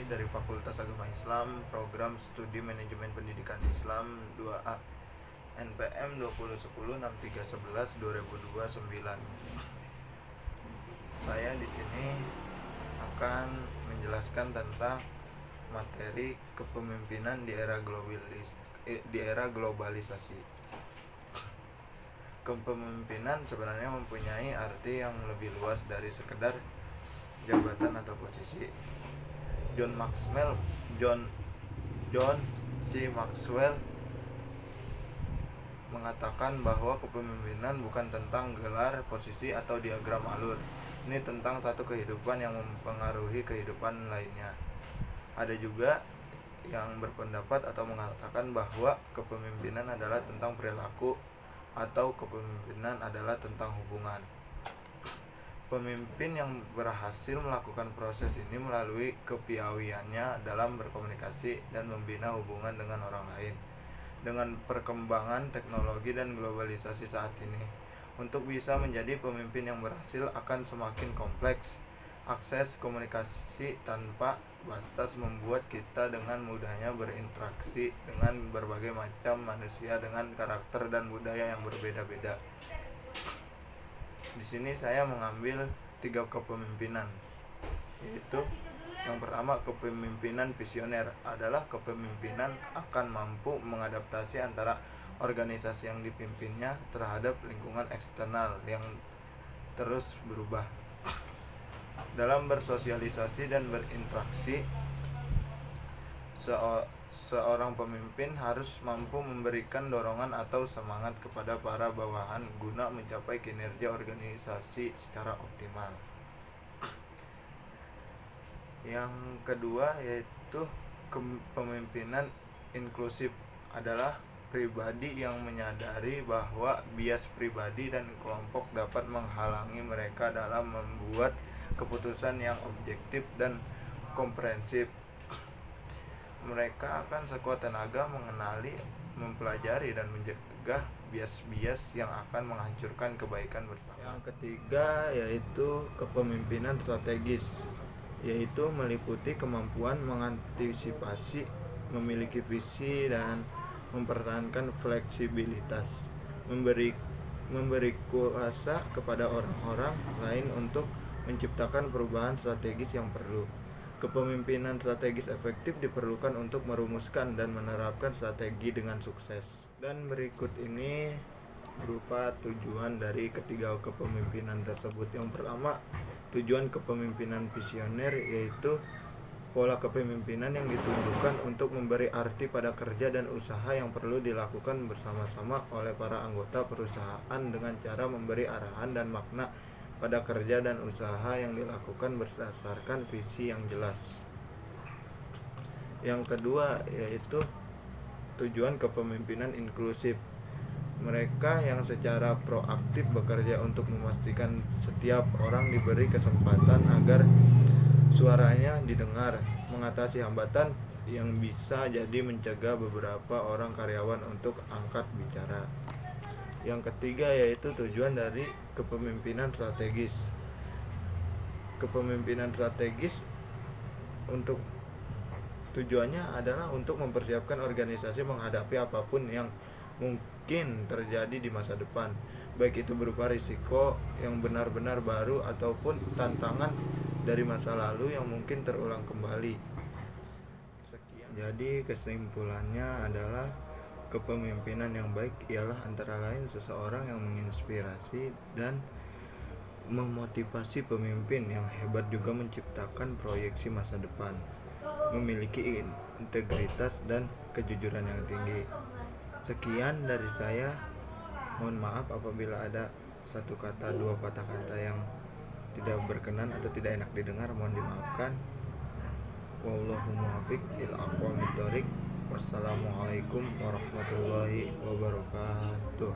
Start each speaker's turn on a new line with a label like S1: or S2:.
S1: dari Fakultas Agama Islam, Program Studi Manajemen Pendidikan Islam 2A, NPM 2010-6311-2029. Saya di sini akan menjelaskan tentang materi kepemimpinan di era globalisasi. Kepemimpinan sebenarnya mempunyai arti yang lebih luas dari sekedar jabatan atau posisi. John C. Maxwell mengatakan bahwa kepemimpinan bukan tentang gelar, posisi, atau diagram alur. Ini tentang satu kehidupan yang mempengaruhi kehidupan lainnya. Ada juga yang berpendapat atau mengatakan bahwa kepemimpinan adalah tentang perilaku atau kepemimpinan adalah tentang hubungan. Pemimpin yang berhasil melakukan proses ini melalui kepiawaiannya dalam berkomunikasi dan membina hubungan dengan orang lain. Dengan perkembangan teknologi dan globalisasi saat ini, untuk bisa menjadi pemimpin yang berhasil akan semakin kompleks. Akses komunikasi tanpa batas membuat kita dengan mudahnya berinteraksi dengan berbagai macam manusia dengan karakter dan budaya yang berbeda-beda. Di sini saya mengambil 3 kepemimpinan, yaitu yang pertama, kepemimpinan visioner adalah kepemimpinan akan mampu mengadaptasi antara organisasi yang dipimpinnya terhadap lingkungan eksternal yang terus berubah. Dalam bersosialisasi dan berinteraksi, seorang pemimpin harus mampu memberikan dorongan atau semangat kepada para bawahan guna mencapai kinerja organisasi secara optimal. Yang kedua yaitu kepemimpinan inklusif adalah pribadi yang menyadari bahwa bias pribadi dan kelompok dapat menghalangi mereka dalam membuat keputusan yang objektif dan komprehensif. Mereka akan sekuat tenaga mengenali, mempelajari, dan mencegah bias-bias yang akan menghancurkan kebaikan bersama. Yang ketiga yaitu kepemimpinan strategis, yaitu meliputi kemampuan mengantisipasi, memiliki visi, dan mempertahankan fleksibilitas, memberi kuasa kepada orang-orang lain untuk menciptakan perubahan strategis yang perlu. Kepemimpinan strategis efektif diperlukan untuk merumuskan dan menerapkan strategi dengan sukses. Dan berikut ini berupa tujuan dari ketiga kepemimpinan tersebut. Yang pertama, tujuan kepemimpinan visioner yaitu pola kepemimpinan yang ditunjukkan untuk memberi arti pada kerja dan usaha yang perlu dilakukan bersama-sama oleh para anggota perusahaan dengan cara memberi arahan dan makna pada kerja dan usaha yang dilakukan berdasarkan visi yang jelas. Yang kedua yaitu tujuan kepemimpinan inklusif. Mereka yang secara proaktif bekerja untuk memastikan setiap orang diberi kesempatan agar suaranya didengar, mengatasi hambatan yang bisa jadi mencegah beberapa orang karyawan untuk angkat bicara. Yang ketiga yaitu tujuan dari kepemimpinan strategis. Kepemimpinan strategis untuk tujuannya adalah untuk mempersiapkan organisasi menghadapi apapun yang mungkin terjadi di masa depan, baik itu berupa risiko yang benar-benar baru ataupun tantangan dari masa lalu yang mungkin terulang kembali. Sekian. Jadi kesimpulannya adalah kepemimpinan yang baik ialah antara lain seseorang yang menginspirasi dan memotivasi. Pemimpin yang hebat juga menciptakan proyeksi masa depan, memiliki integritas dan kejujuran yang tinggi. Sekian dari saya. Mohon maaf apabila ada satu kata, dua patah kata yang tidak berkenan atau tidak enak didengar, mohon dimaafkan. Wallahu muwaffiq ila aqwamit thoriq. Wassalamualaikum warahmatullahi wabarakatuh.